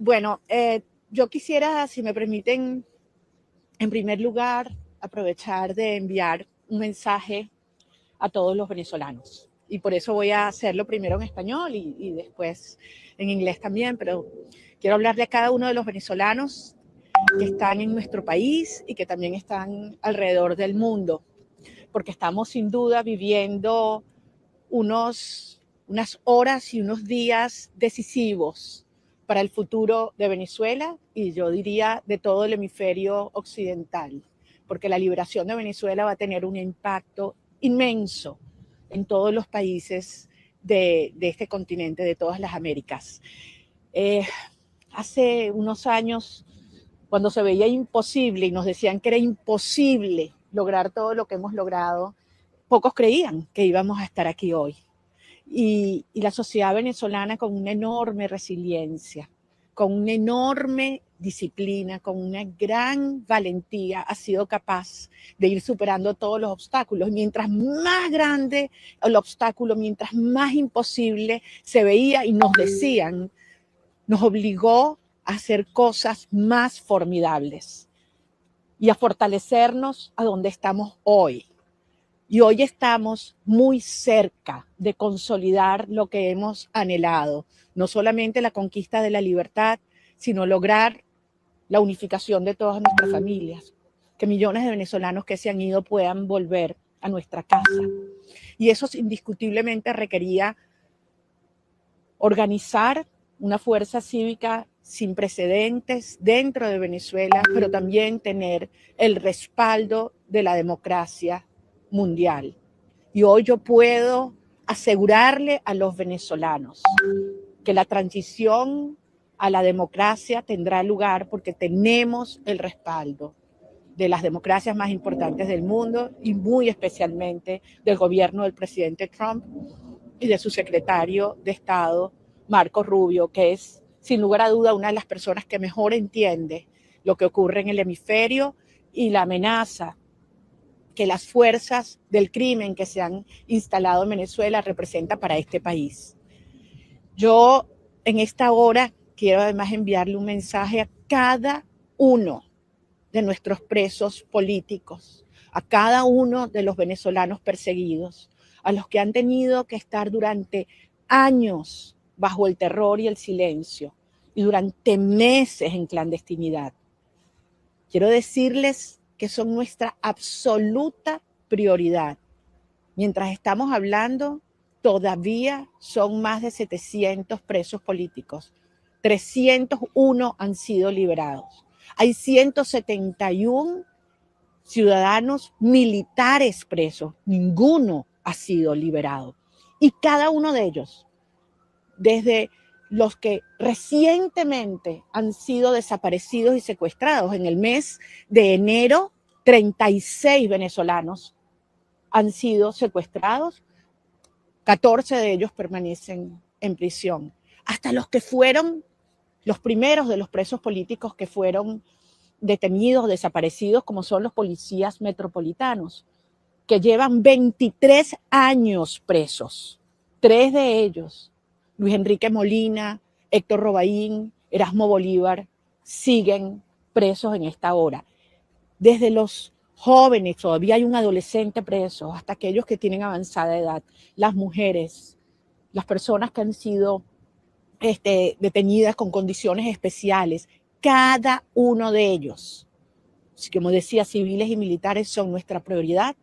Bueno, yo quisiera, si me permiten, en primer lugar, aprovechar de enviar un mensaje a todos los venezolanos. Y por eso voy a hacerlo primero en español y después en inglés también, pero quiero hablarle a cada uno de los venezolanos que están en nuestro país y que también están alrededor del mundo, porque estamos sin duda viviendo unas horas y unos días decisivos para el futuro de Venezuela y yo diría de todo el hemisferio occidental, porque la liberación de Venezuela va a tener un impacto inmenso en todos los países de este continente, de todas las Américas. Hace unos años, cuando se veía imposible y nos decían que era imposible lograr todo lo que hemos logrado, pocos creían que íbamos a estar aquí hoy. Y la sociedad venezolana, con una enorme resiliencia, con una enorme disciplina, con una gran valentía, ha sido capaz de ir superando todos los obstáculos. Mientras más grande el obstáculo, mientras más imposible se veía y nos decían, nos obligó a hacer cosas más formidables y a fortalecernos a donde estamos hoy. Y hoy estamos muy cerca de consolidar lo que hemos anhelado, no solamente la conquista de la libertad, sino lograr la unificación de todas nuestras familias, que millones de venezolanos que se han ido puedan volver a nuestra casa. Y eso indiscutiblemente requería organizar una fuerza cívica sin precedentes dentro de Venezuela, pero también tener el respaldo de la democracia mundial. Y hoy yo puedo asegurarle a los venezolanos que la transición a la democracia tendrá lugar porque tenemos el respaldo de las democracias más importantes del mundo y muy especialmente del gobierno del presidente Trump y de su secretario de Estado, Marco Rubio, que es sin lugar a duda una de las personas que mejor entiende lo que ocurre en el hemisferio y la amenaza que las fuerzas del crimen que se han instalado en Venezuela representa para este país. Yo en esta hora quiero además enviarle un mensaje a cada uno de nuestros presos políticos, a cada uno de los venezolanos perseguidos, a los que han tenido que estar durante años bajo el terror y el silencio y durante meses en clandestinidad. Quiero decirles que son nuestra absoluta prioridad. Mientras estamos hablando, todavía son más de 700 presos políticos. 301 han sido liberados. Hay 171 ciudadanos militares presos. Ninguno ha sido liberado. Y cada uno de ellos, desde los que recientemente han sido desaparecidos y secuestrados. En el mes de enero, 36 venezolanos han sido secuestrados, 14 de ellos permanecen en prisión. Hasta los que fueron los primeros de los presos políticos que fueron detenidos, desaparecidos, como son los policías metropolitanos, que llevan 23 años presos. 3 de ellos, Luis Enrique Molina, Héctor Robaín, Erasmo Bolívar, siguen presos en esta hora. Desde los jóvenes, todavía hay un adolescente preso, hasta aquellos que tienen avanzada edad, las mujeres, las personas que han sido detenidas con condiciones especiales, cada uno de ellos, como decía, civiles y militares son nuestra prioridad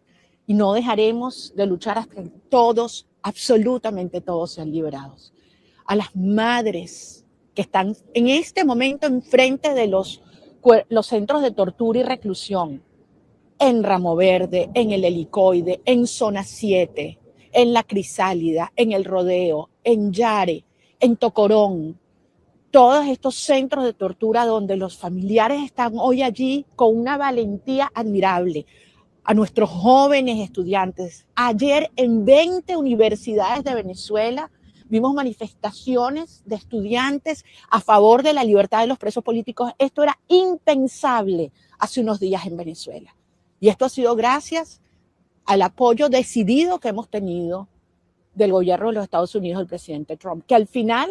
y no dejaremos de luchar hasta que todos, absolutamente todos, sean liberados. A las madres que están en este momento enfrente de los centros de tortura y reclusión, en Ramo Verde, en el Helicoide, en Zona 7, en La Crisálida, en El Rodeo, en Yare, en Tocorón, todos estos centros de tortura donde los familiares están hoy allí con una valentía admirable. A nuestros jóvenes estudiantes. Ayer en 20 universidades de Venezuela vimos manifestaciones de estudiantes a favor de la libertad de los presos políticos. Esto era impensable hace unos días en Venezuela. Y esto ha sido gracias al apoyo decidido que hemos tenido del gobierno de los Estados Unidos, del presidente Trump, que al final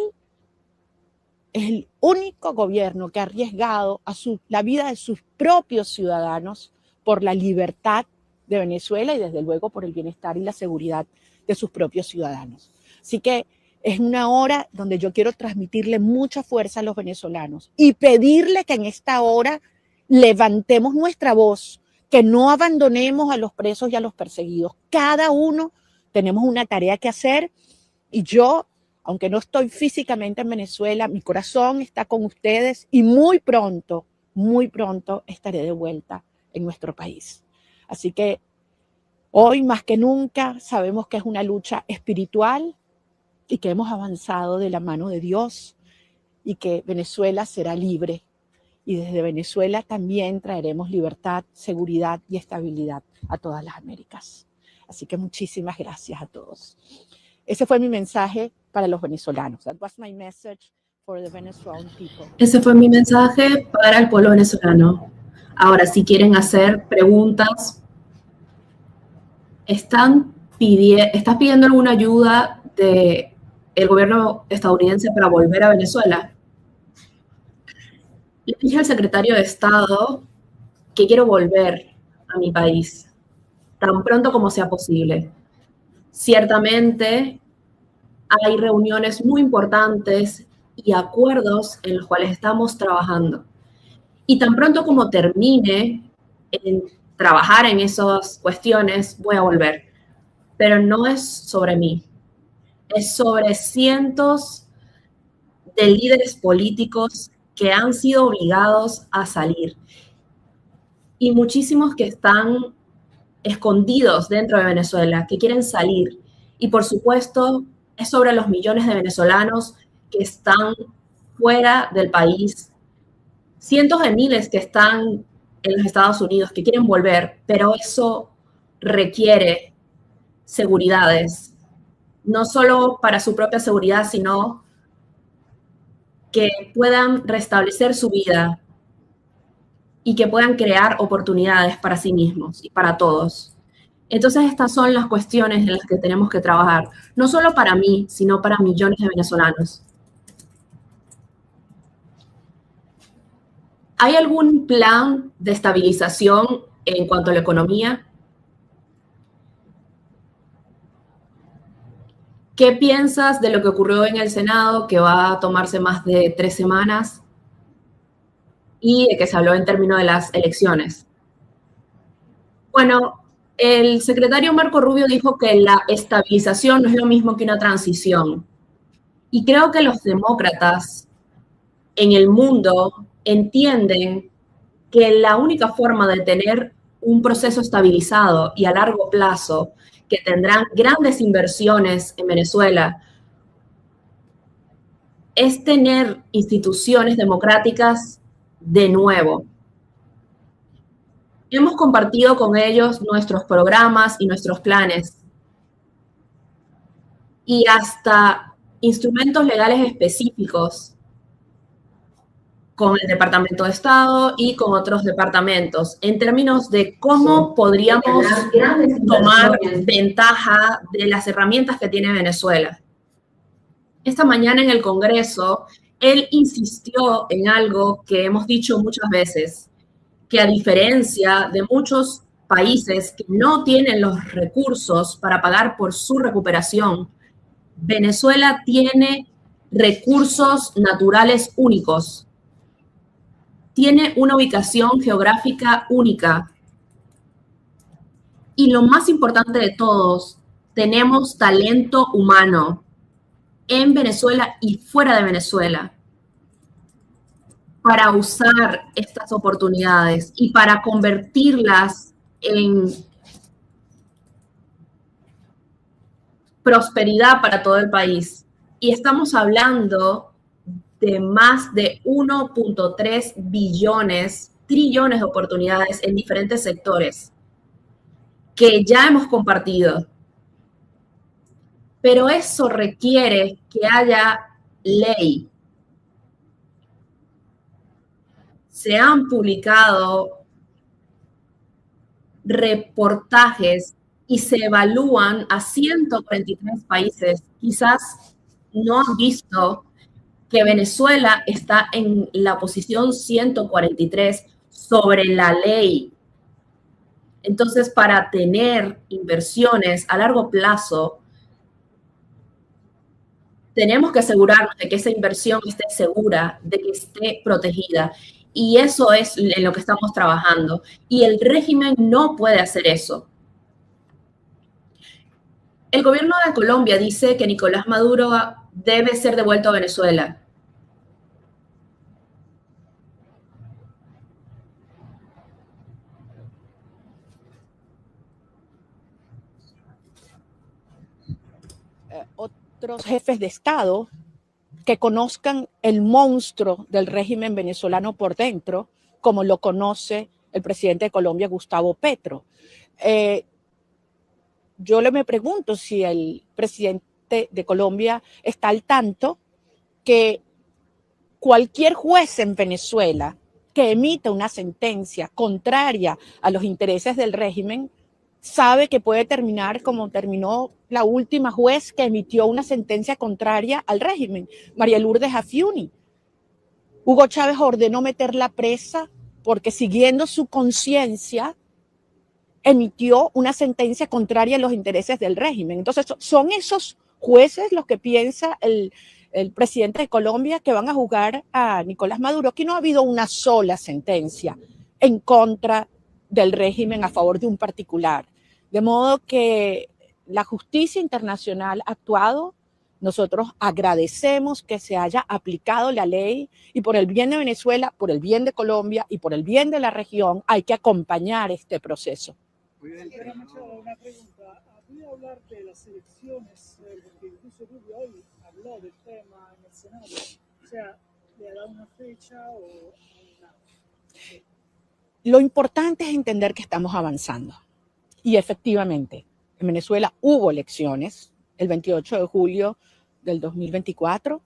es el único gobierno que ha arriesgado la vida de sus propios ciudadanos por la libertad de Venezuela y desde luego por el bienestar y la seguridad de sus propios ciudadanos. Así que es una hora donde yo quiero transmitirle mucha fuerza a los venezolanos y pedirle que en esta hora levantemos nuestra voz, que no abandonemos a los presos y a los perseguidos. Cada uno tenemos una tarea que hacer y yo, aunque no estoy físicamente en Venezuela, mi corazón está con ustedes y muy pronto estaré de vuelta en nuestro país. Así que hoy más que nunca sabemos que es una lucha espiritual y que hemos avanzado de la mano de Dios y que Venezuela será libre. Y desde Venezuela también traeremos libertad, seguridad y estabilidad a todas las Américas. Así que muchísimas gracias a todos. Ese fue mi mensaje para los venezolanos. That was my message for the Venezuelan people. Ese fue mi mensaje para el pueblo venezolano. Ahora, si quieren hacer preguntas, ¿estás pidiendo alguna ayuda del gobierno estadounidense para volver a Venezuela? Le dije al secretario de Estado que quiero volver a mi país tan pronto como sea posible. Ciertamente hay reuniones muy importantes y acuerdos en los cuales estamos trabajando. Y tan pronto como termine en trabajar en esas cuestiones, voy a volver. Pero no es sobre mí. Es sobre cientos de líderes políticos que han sido obligados a salir. Y muchísimos que están escondidos dentro de Venezuela, que quieren salir. Y por supuesto, es sobre los millones de venezolanos que están fuera del país. Cientos de miles que están en los Estados Unidos, que quieren volver, pero eso requiere seguridades, no solo para su propia seguridad, sino que puedan restablecer su vida y que puedan crear oportunidades para sí mismos y para todos. Entonces, estas son las cuestiones en las que tenemos que trabajar, no solo para mí, sino para millones de venezolanos. ¿Hay algún plan de estabilización en cuanto a la economía? ¿Qué piensas de lo que ocurrió en el Senado, que va a tomarse más de 3 semanas? Y de que se habló en términos de las elecciones. Bueno, el secretario Marco Rubio dijo que la estabilización no es lo mismo que una transición. Y creo que los demócratas en el mundo entienden que la única forma de tener un proceso estabilizado y a largo plazo, que tendrán grandes inversiones en Venezuela, es tener instituciones democráticas de nuevo. Hemos compartido con ellos nuestros programas y nuestros planes y hasta instrumentos legales específicos con el Departamento de Estado y con otros departamentos en términos de cómo podríamos tomar ventaja de las herramientas que tiene Venezuela. Esta mañana en el Congreso, él insistió en algo que hemos dicho muchas veces, que a diferencia de muchos países que no tienen los recursos para pagar por su recuperación, Venezuela tiene recursos naturales únicos. Tiene una ubicación geográfica única. Y lo más importante de todos, tenemos talento humano en Venezuela y fuera de Venezuela para usar estas oportunidades y para convertirlas en prosperidad para todo el país. Y estamos hablando de más de 1.3 billones, trillones de oportunidades en diferentes sectores que ya hemos compartido. Pero eso requiere que haya ley. Se han publicado reportajes y se evalúan a 143 países. Quizás no han visto que Venezuela está en la posición 143 sobre la ley. Entonces, para tener inversiones a largo plazo, tenemos que asegurarnos de que esa inversión esté segura, de que esté protegida. Y eso es en lo que estamos trabajando. Y el régimen no puede hacer eso. El gobierno de Colombia dice que Nicolás Maduro debe ser devuelto a Venezuela. Otros jefes de Estado que conozcan el monstruo del régimen venezolano por dentro, como lo conoce el presidente de Colombia, Gustavo Petro. Yo me pregunto si el presidente de Colombia está al tanto que cualquier juez en Venezuela que emita una sentencia contraria a los intereses del régimen sabe que puede terminar como terminó la última juez que emitió una sentencia contraria al régimen, María Lourdes Afiuni. Hugo Chávez ordenó meterla presa porque, siguiendo su conciencia, emitió una sentencia contraria a los intereses del régimen. Entonces, son esos jueces los que piensa el presidente de Colombia que van a juzgar a Nicolás Maduro. Aquí no ha habido una sola sentencia en contra del régimen a favor de un particular. De modo que la justicia internacional ha actuado. Nosotros agradecemos que se haya aplicado la ley y, por el bien de Venezuela, por el bien de Colombia y por el bien de la región, hay que acompañar este proceso. Una pregunta. ¿Podría hablar de las elecciones? Porque incluso Rubio hoy habló del tema en el Senado. O sea, ¿le ha dado una fecha o una? Lo importante es entender que estamos avanzando. Y efectivamente, en Venezuela hubo elecciones el 28 de julio del 2024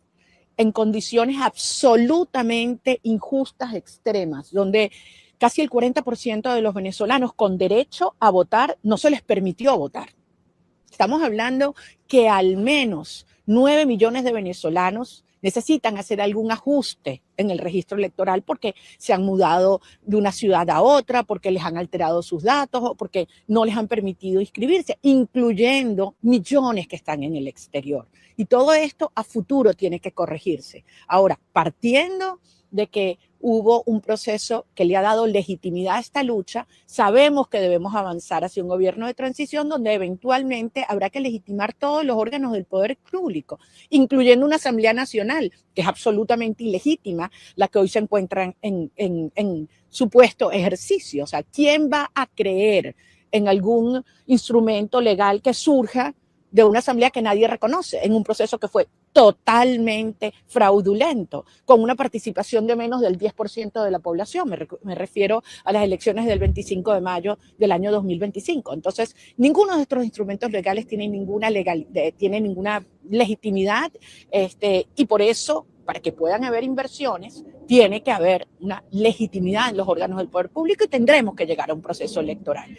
en condiciones absolutamente injustas, extremas, donde casi el 40% de los venezolanos con derecho a votar no se les permitió votar. Estamos hablando que al menos 9 millones de venezolanos necesitan hacer algún ajuste en el registro electoral porque se han mudado de una ciudad a otra, porque les han alterado sus datos o porque no les han permitido inscribirse, incluyendo millones que están en el exterior. Y todo esto a futuro tiene que corregirse. Ahora, partiendo de que hubo un proceso que le ha dado legitimidad a esta lucha, sabemos que debemos avanzar hacia un gobierno de transición donde eventualmente habrá que legitimar todos los órganos del poder público, incluyendo una Asamblea Nacional, que es absolutamente ilegítima, la que hoy se encuentra en supuesto ejercicio. O sea, ¿quién va a creer en algún instrumento legal que surja de una asamblea que nadie reconoce, en un proceso que fue totalmente fraudulento, con una participación de menos del 10% de la población? Me refiero a las elecciones del 25 de mayo del año 2025. Entonces, ninguno de estos instrumentos legales tiene ninguna legitimidad, y por eso, para que puedan haber inversiones, tiene que haber una legitimidad en los órganos del poder público y tendremos que llegar a un proceso electoral.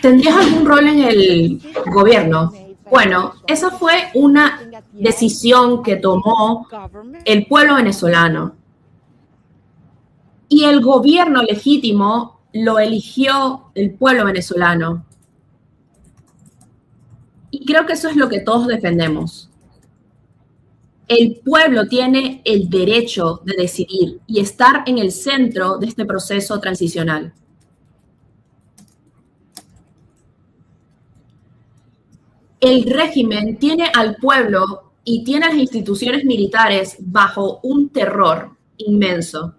¿Tendrías algún rol en el gobierno? Bueno, esa fue una decisión que tomó el pueblo venezolano. Y el gobierno legítimo lo eligió el pueblo venezolano. Y creo que eso es lo que todos defendemos. El pueblo tiene el derecho de decidir y estar en el centro de este proceso transicional. El régimen tiene al pueblo y tiene a las instituciones militares bajo un terror inmenso.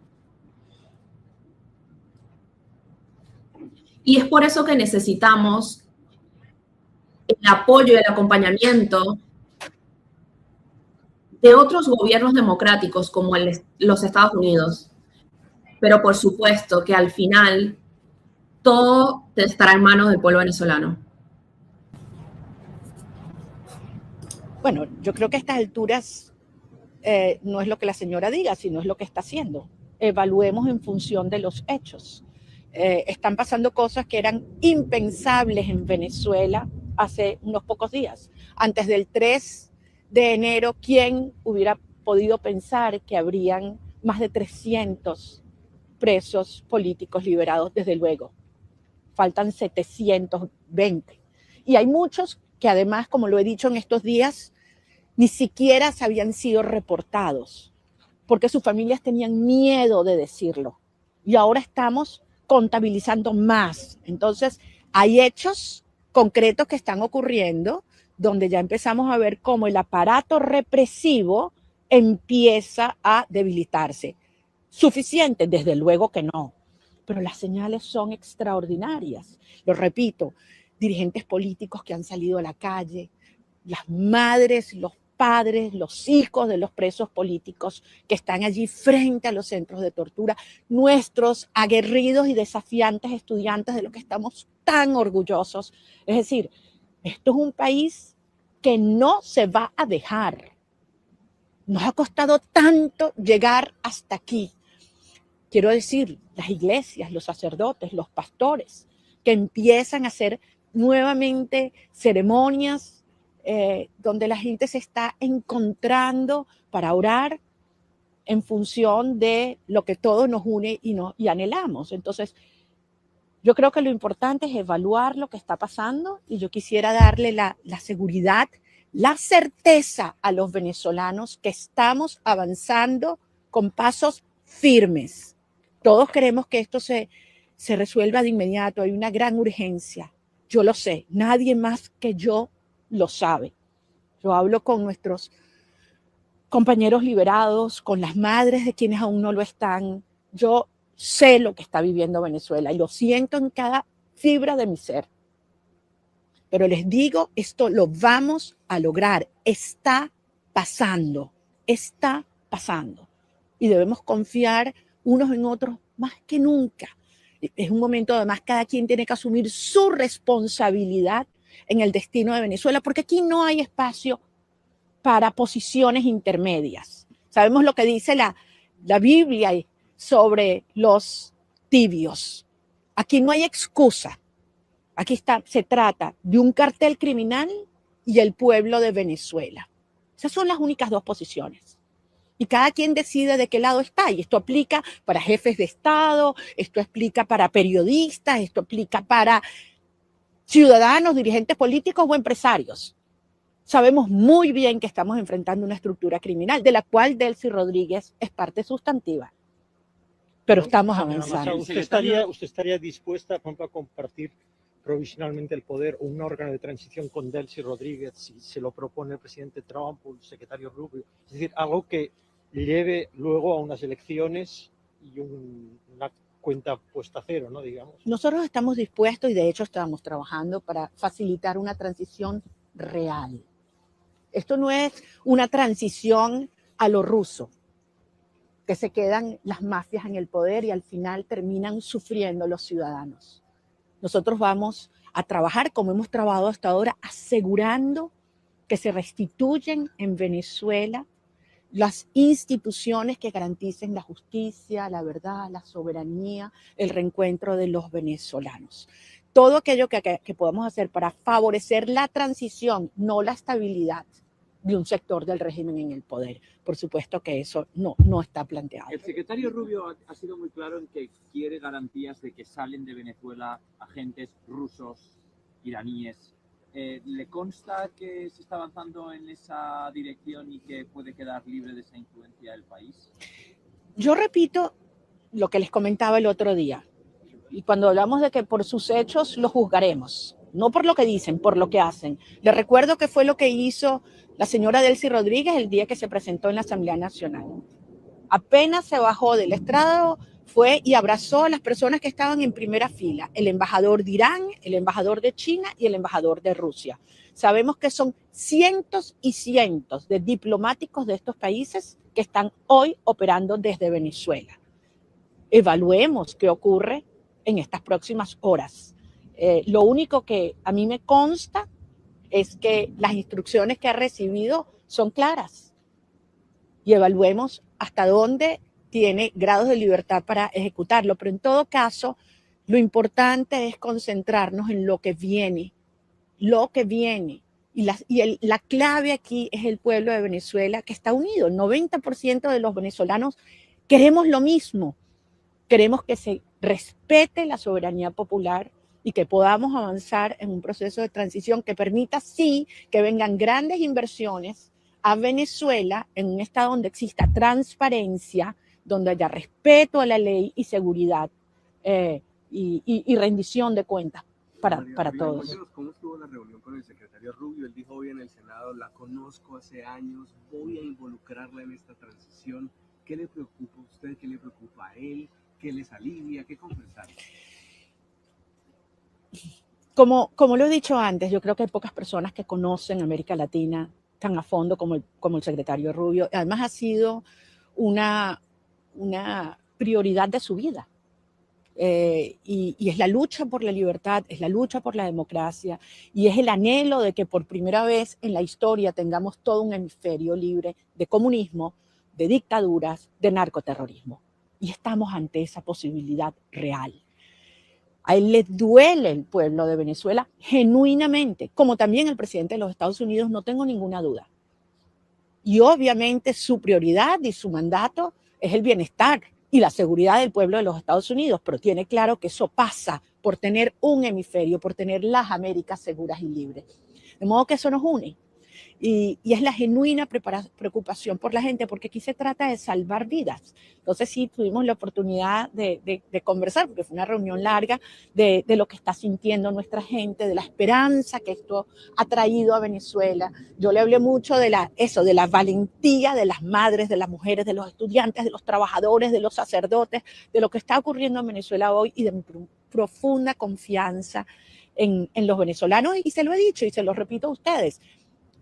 Y es por eso que necesitamos el apoyo y el acompañamiento de otros gobiernos democráticos como los Estados Unidos. Pero por supuesto que al final todo estará en manos del pueblo venezolano. Bueno, yo creo que a estas alturas no es lo que la señora diga, sino es lo que está haciendo. Evaluemos en función de los hechos. Están pasando cosas que eran impensables en Venezuela hace unos pocos días. Antes del 3 de enero, ¿quién hubiera podido pensar que habrían más de 300 presos políticos liberados? Desde luego, faltan 720. Y hay muchos que además, como lo he dicho en estos días, ni siquiera habían sido reportados, porque sus familias tenían miedo de decirlo. Y ahora estamos contabilizando más. Entonces, hay hechos concretos que están ocurriendo donde ya empezamos a ver cómo el aparato represivo empieza a debilitarse. ¿Suficiente? Desde luego que no. Pero las señales son extraordinarias. Lo repito, dirigentes políticos que han salido a la calle, las madres, los padres, los hijos de los presos políticos que están allí frente a los centros de tortura, nuestros aguerridos y desafiantes estudiantes de los que estamos tan orgullosos. Es decir, esto es un país que no se va a dejar. Nos ha costado tanto llegar hasta aquí. Quiero decir, las iglesias, los sacerdotes, los pastores, que empiezan a hacer nuevamente ceremonias donde la gente se está encontrando para orar en función de lo que todos nos une y anhelamos. Entonces, yo creo que lo importante es evaluar lo que está pasando y yo quisiera darle la seguridad, la certeza a los venezolanos que estamos avanzando con pasos firmes. Todos queremos que esto se resuelva de inmediato, hay una gran urgencia. Yo lo sé, nadie más que yo lo sabe. Yo hablo con nuestros compañeros liberados, con las madres de quienes aún no lo están. Yo sé lo que está viviendo Venezuela y lo siento en cada fibra de mi ser. Pero les digo, esto lo vamos a lograr. Está pasando. Y debemos confiar unos en otros más que nunca. Es un momento, además, cada quien tiene que asumir su responsabilidad en el destino de Venezuela, porque aquí no hay espacio para posiciones intermedias. Sabemos lo que dice la Biblia sobre los tibios. Aquí no hay excusa. Aquí se trata de un cartel criminal y el pueblo de Venezuela. Esas son las únicas dos posiciones. Y cada quien decide de qué lado está. Y esto aplica para jefes de Estado, esto aplica para periodistas, esto aplica para ciudadanos, dirigentes políticos o empresarios. Sabemos muy bien que estamos enfrentando una estructura criminal, de la cual Delcy Rodríguez es parte sustantiva. Pero estamos avanzando. ¿Usted estaría dispuesta, por ejemplo, a compartir provisionalmente el poder o un órgano de transición con Delcy Rodríguez si se lo propone el presidente Trump o el secretario Rubio? Es decir, algo que lleve luego a unas elecciones y una cuenta puesta a cero, ¿no? Digamos. Nosotros estamos dispuestos y de hecho estamos trabajando para facilitar una transición real. Esto no es una transición a lo ruso, que se quedan las mafias en el poder y al final terminan sufriendo los ciudadanos. Nosotros vamos a trabajar como hemos trabajado hasta ahora, asegurando que se restituyen en Venezuela las instituciones que garanticen la justicia, la verdad, la soberanía, el reencuentro de los venezolanos. Todo aquello que podamos hacer para favorecer la transición, no la estabilidad de un sector del régimen en el poder. Por supuesto que eso no está planteado. El secretario Rubio ha sido muy claro en que quiere garantías de que salen de Venezuela agentes rusos, iraníes. ¿Le consta que se está avanzando en esa dirección y que puede quedar libre de esa influencia el país? Yo repito lo que les comentaba el otro día. Y cuando hablamos de que por sus hechos los juzgaremos, no por lo que dicen, por lo que hacen. Les recuerdo que fue lo que hizo la señora Delcy Rodríguez el día que se presentó en la Asamblea Nacional. Apenas se bajó del estrado, fue y abrazó a las personas que estaban en primera fila, el embajador de Irán, el embajador de China y el embajador de Rusia. Sabemos que son cientos y cientos de diplomáticos de estos países que están hoy operando desde Venezuela. Evaluemos qué ocurre en estas próximas horas. Lo único que a mí me consta es que las instrucciones que ha recibido son claras y evaluemos hasta dónde tiene grados de libertad para ejecutarlo. Pero en todo caso, lo importante es concentrarnos en lo que viene, La clave aquí es el pueblo de Venezuela, que está unido. El 90% de los venezolanos queremos lo mismo. Queremos que se respete la soberanía popular y que podamos avanzar en un proceso de transición que permita, sí, que vengan grandes inversiones a Venezuela en un estado donde exista transparencia, donde haya respeto a la ley y seguridad y rendición de cuentas para todos. Cuéntenos cómo estuvo la reunión con el secretario Rubio. Él dijo hoy en el Senado, la conozco hace años, voy a involucrarla en esta transición. ¿Qué le preocupa a usted? ¿Qué le preocupa a él? ¿Qué les alivia? ¿Qué conversar? Como lo he dicho antes, yo creo que hay pocas personas que conocen América Latina tan a fondo como el secretario Rubio. Además ha sido una prioridad de su vida. Y es la lucha por la libertad, es la lucha por la democracia y es el anhelo de que por primera vez en la historia tengamos todo un hemisferio libre de comunismo, de dictaduras, de narcoterrorismo. Y estamos ante esa posibilidad real. A él le duele el pueblo de Venezuela genuinamente, como también el presidente de los Estados Unidos, no tengo ninguna duda. Y obviamente su prioridad y su mandato es el bienestar y la seguridad del pueblo de los Estados Unidos, pero tiene claro que eso pasa por tener un hemisferio, por tener las Américas seguras y libres. De modo que eso nos une. Y es la genuina preocupación por la gente, porque aquí se trata de salvar vidas. Entonces sí tuvimos la oportunidad de conversar, porque fue una reunión larga, de lo que está sintiendo nuestra gente, de la esperanza que esto ha traído a Venezuela. Yo le hablé mucho de la valentía de las madres, de las mujeres, de los estudiantes, de los trabajadores, de los sacerdotes, de lo que está ocurriendo en Venezuela hoy y de mi profunda confianza en los venezolanos. Y se lo he dicho y se lo repito a ustedes.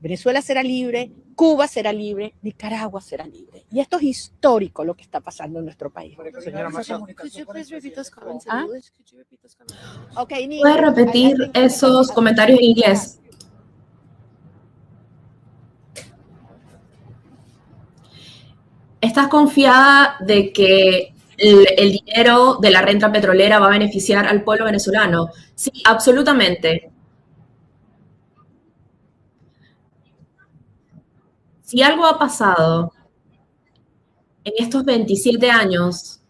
Venezuela será libre, Cuba será libre, Nicaragua será libre. Y esto es histórico lo que está pasando en nuestro país. ¿Puedes repetir esos comentarios en inglés? ¿Estás confiada de que el dinero de la renta petrolera va a beneficiar al pueblo venezolano? Sí, absolutamente. Si algo ha pasado en estos 27 años,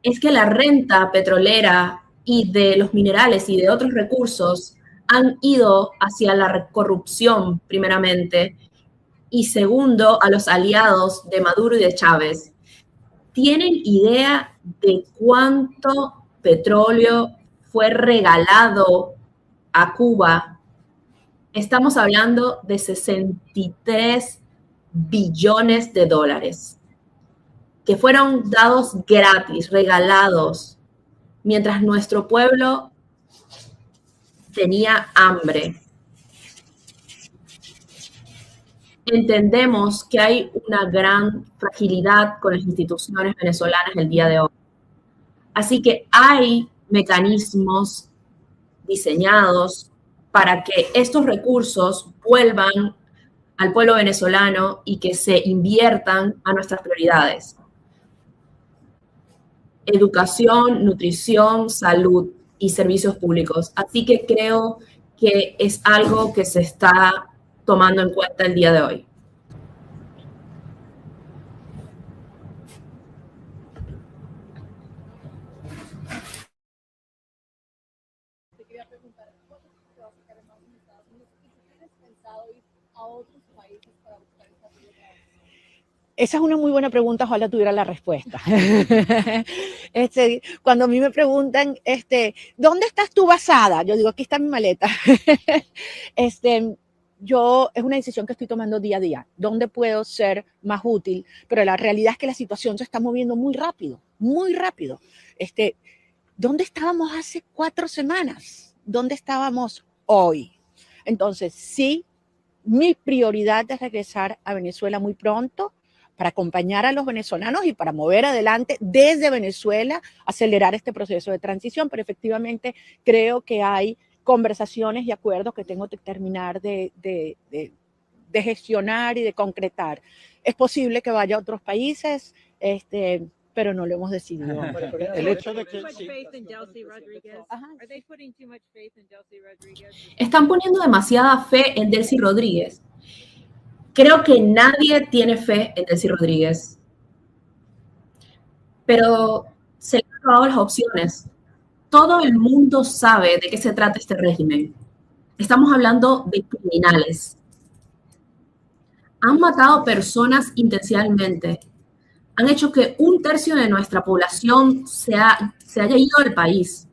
es que la renta petrolera y de los minerales y de otros recursos han ido hacia la corrupción, primeramente, y segundo, a los aliados de Maduro y de Chávez. ¿Tienen idea de cuánto petróleo fue regalado a Cuba? Estamos hablando de 63 billones de dólares que fueron dados gratis, regalados, mientras nuestro pueblo tenía hambre. Entendemos que hay una gran fragilidad con las instituciones venezolanas el día de hoy. Así que hay mecanismos diseñados para que estos recursos vuelvan al pueblo venezolano y que se inviertan a nuestras prioridades. Educación, nutrición, salud y servicios públicos. Así que creo que es algo que se está tomando en cuenta el día de hoy. Te quería preguntar, ¿cuándo te vas a quedar más en Estados Unidos? ¿Y tú tienes pensado ir a otros países para buscar esta tierra? Esa es una muy buena pregunta, ojalá tuviera la respuesta. Cuando a mí me preguntan, ¿dónde estás tú basada? Yo digo, aquí está mi maleta. Es una decisión que estoy tomando día a día. ¿Dónde puedo ser más útil? Pero la realidad es que la situación se está moviendo muy rápido, muy rápido. ¿Dónde estábamos hace 4 semanas? ¿Dónde estábamos hoy? Entonces, sí, mi prioridad es regresar a Venezuela muy pronto para acompañar a los venezolanos y para mover adelante desde Venezuela, acelerar este proceso de transición, pero efectivamente creo que hay conversaciones y acuerdos que tengo que terminar de gestionar y de concretar. Es posible que vaya a otros países, pero no lo hemos decidido. El hecho de que Están poniendo demasiada fe en Delcy Rodríguez. Creo que nadie tiene fe en Delcy Rodríguez. Pero se le han acabado las opciones. Todo el mundo sabe de qué se trata este régimen. Estamos hablando de criminales. Han matado personas intencionalmente. Han hecho que 1/3 de nuestra población se haya ido del país.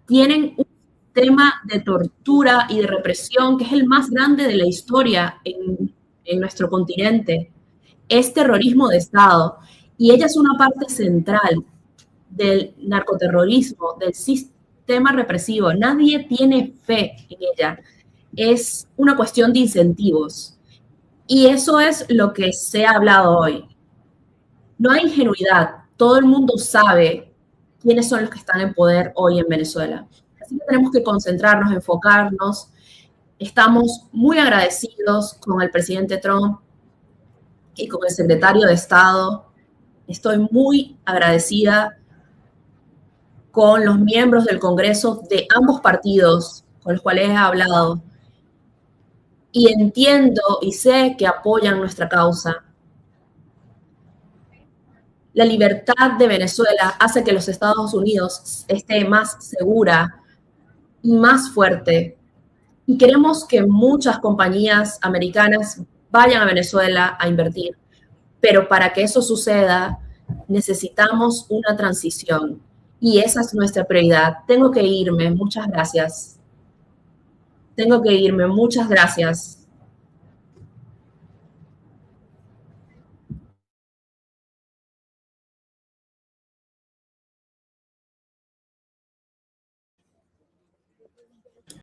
Tienen un sistema de tortura y de represión que es el más grande de la historia en nuestro continente. Es terrorismo de Estado. Y ella es una parte central del narcoterrorismo, del sistema represivo. Nadie tiene fe en ella. Es una cuestión de incentivos. Y eso es lo que se ha hablado hoy. No hay ingenuidad. Todo el mundo sabe quiénes son los que están en poder hoy en Venezuela. Así que tenemos que concentrarnos, enfocarnos. Estamos muy agradecidos con el presidente Trump y con el secretario de Estado. Estoy muy agradecida con los miembros del Congreso de ambos partidos con los cuales he hablado. Y entiendo y sé que apoyan nuestra causa. La libertad de Venezuela hace que los Estados Unidos esté más segura y más fuerte. Y queremos que muchas compañías americanas vayan a Venezuela a invertir. Pero para que eso suceda, necesitamos una transición. Y esa es nuestra prioridad. Tengo que irme. Muchas gracias. Tengo que irme. Muchas gracias.